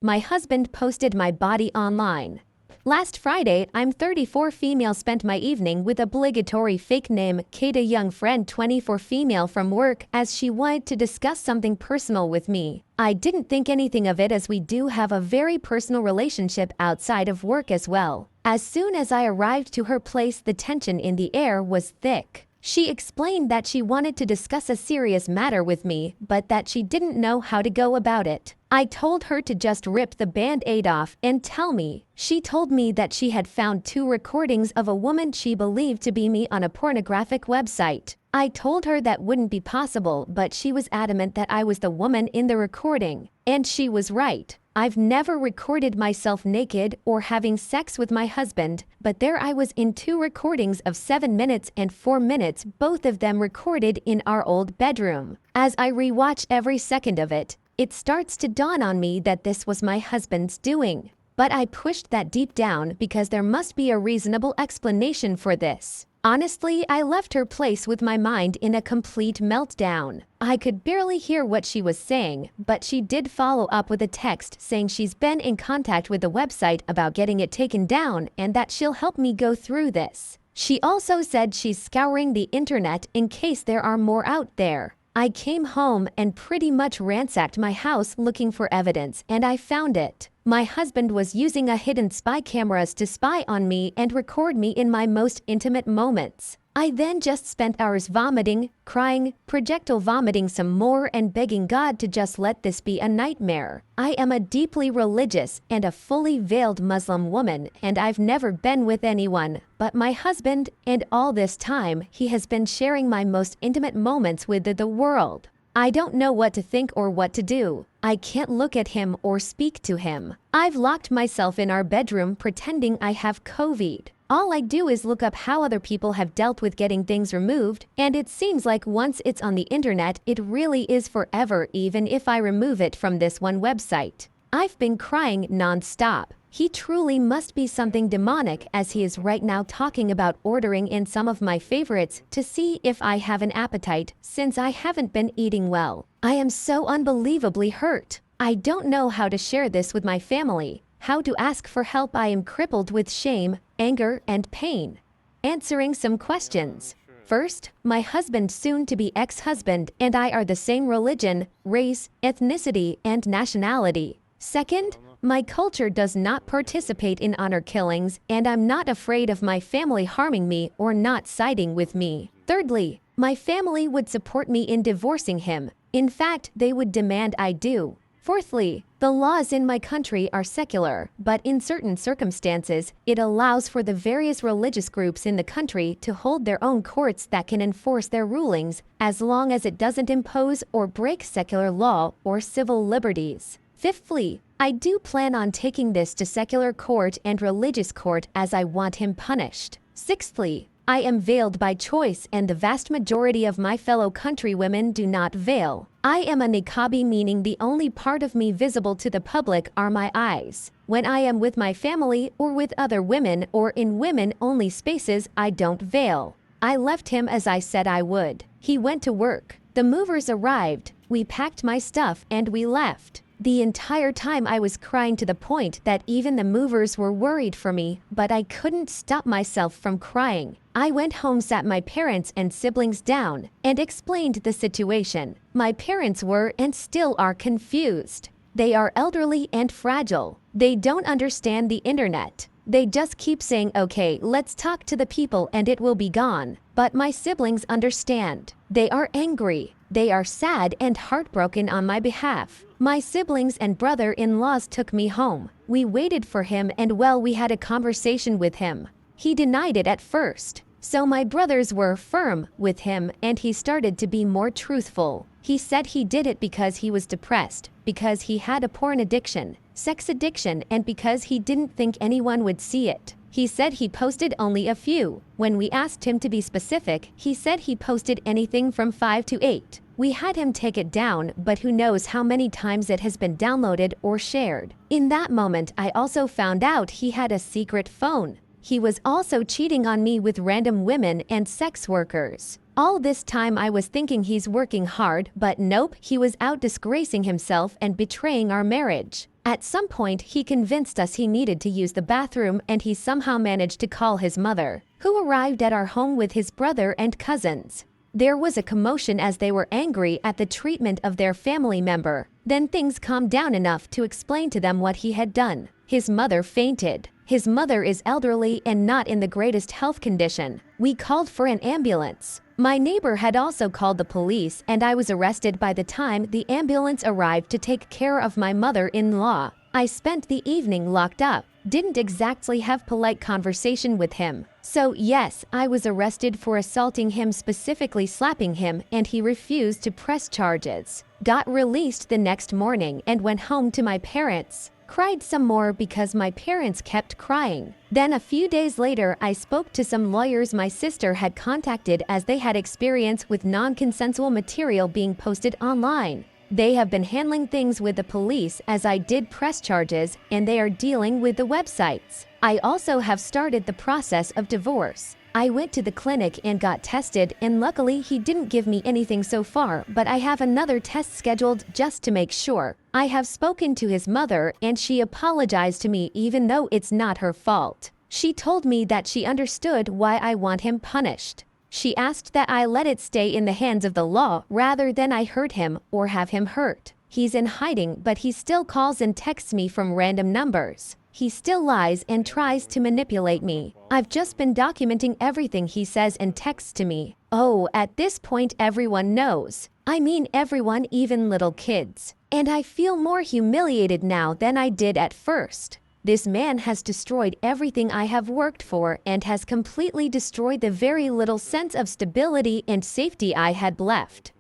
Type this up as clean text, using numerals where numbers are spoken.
My husband posted my body online. Last Friday, I'm 34 female spent my evening with obligatory fake name Kate, a young friend 24 female from work, as she wanted to discuss something personal with me. I didn't think anything of it as we do have a very personal relationship outside of work as well. As soon as I arrived to her place, the tension in the air was thick. She explained that she wanted to discuss a serious matter with me, but that she didn't know how to go about it. I told her to just rip the band-aid off and tell me. She told me that she had found 2 recordings of a woman she believed to be me on a pornographic website. I told her that wouldn't be possible, but she was adamant that I was the woman in the recording. And she was right. I've never recorded myself naked or having sex with my husband, but there I was in 2 recordings of 7 minutes and 4 minutes, both of them recorded in our old bedroom. As I rewatch every second of it, it starts to dawn on me that this was my husband's doing. But I pushed that deep down because there must be a reasonable explanation for this. Honestly, I left her place with my mind in a complete meltdown. I could barely hear what she was saying, but she did follow up with a text saying she's been in contact with the website about getting it taken down and that she'll help me go through this. She also said she's scouring the internet in case there are more out there. I came home and pretty much ransacked my house looking for evidence, and I found it. My husband was using a hidden spy cameras to spy on me and record me in my most intimate moments. I then just spent hours vomiting, crying, projectile vomiting some more, and begging God to just let this be a nightmare. I am a deeply religious and a fully veiled Muslim woman, and I've never been with anyone but my husband, and all this time he has been sharing my most intimate moments with the world. I don't know what to think or what to do. I can't look at him or speak to him. I've locked myself in our bedroom pretending I have COVID. All I do is look up how other people have dealt with getting things removed, and it seems like once it's on the internet, it really is forever even if I remove it from this one website. I've been crying non-stop. He truly must be something demonic, as he is right now talking about ordering in some of my favorites to see if I have an appetite, since I haven't been eating well. I am so unbelievably hurt. I don't know how to share this with my family, how to ask for help. I am crippled with shame, anger, and pain. Answering some questions. First, my husband, soon-to-be ex-husband, and I are the same religion, race, ethnicity, and nationality. Second, my culture does not participate in honor killings, and I'm not afraid of my family harming me or not siding with me. Thirdly, my family would support me in divorcing him. In fact, they would demand I do. Fourthly, the laws in my country are secular, but in certain circumstances, it allows for the various religious groups in the country to hold their own courts that can enforce their rulings, as long as it doesn't impose or break secular law or civil liberties. Fifthly, I do plan on taking this to secular court and religious court, as I want him punished. Sixthly, I am veiled by choice, and the vast majority of my fellow countrywomen do not veil. I am a niqabi, meaning the only part of me visible to the public are my eyes. When I am with my family or with other women or in women-only spaces, I don't veil. I left him as I said I would. He went to work. The movers arrived. We packed my stuff and we left. The entire time I was crying to the point that even the movers were worried for me, but I couldn't stop myself from crying. I went home, sat my parents and siblings down, and explained the situation. My parents were and still are confused. They are elderly and fragile. They don't understand the internet. They just keep saying, okay, let's talk to the people and it will be gone. But my siblings understand. They are angry. They are sad and heartbroken on my behalf. My siblings and brother-in-laws took me home. We waited for him and we had a conversation with him. He denied it at first. So my brothers were firm with him and he started to be more truthful. He said he did it because he was depressed, because he had a porn addiction, sex addiction, and because he didn't think anyone would see it. He said he posted only a few. When we asked him to be specific, he said he posted anything from 5 to 8. We had him take it down, but who knows how many times it has been downloaded or shared. In that moment, I also found out he had a secret phone. He was also cheating on me with random women and sex workers. All this time I was thinking he's working hard, but nope, he was out disgracing himself and betraying our marriage. At some point, he convinced us he needed to use the bathroom and he somehow managed to call his mother, who arrived at our home with his brother and cousins. There was a commotion as they were angry at the treatment of their family member. Then things calmed down enough to explain to them what he had done. His mother fainted. His mother is elderly and not in the greatest health condition. We called for an ambulance. My neighbor had also called the police and I was arrested by the time the ambulance arrived to take care of my mother-in-law. I spent the evening locked up. Didn't exactly have polite conversation with him. So yes, I was arrested for assaulting him, specifically slapping him, and he refused to press charges. Got released the next morning and went home to my parents. Cried some more because my parents kept crying. Then a few days later, I spoke to some lawyers my sister had contacted as they had experience with non-consensual material being posted online. They have been handling things with the police as I did press charges and they are dealing with the websites. I also have started the process of divorce. I went to the clinic and got tested and luckily he didn't give me anything so far, but I have another test scheduled just to make sure. I have spoken to his mother and she apologized to me even though it's not her fault. She told me that she understood why I want him punished. She asked that I let it stay in the hands of the law rather than I hurt him or have him hurt. He's in hiding, but he still calls and texts me from random numbers. He still lies and tries to manipulate me. I've just been documenting everything he says and texts to me. Oh, at this point everyone knows. I mean everyone, even little kids. And I feel more humiliated now than I did at first. This man has destroyed everything I have worked for and has completely destroyed the very little sense of stability and safety I had left.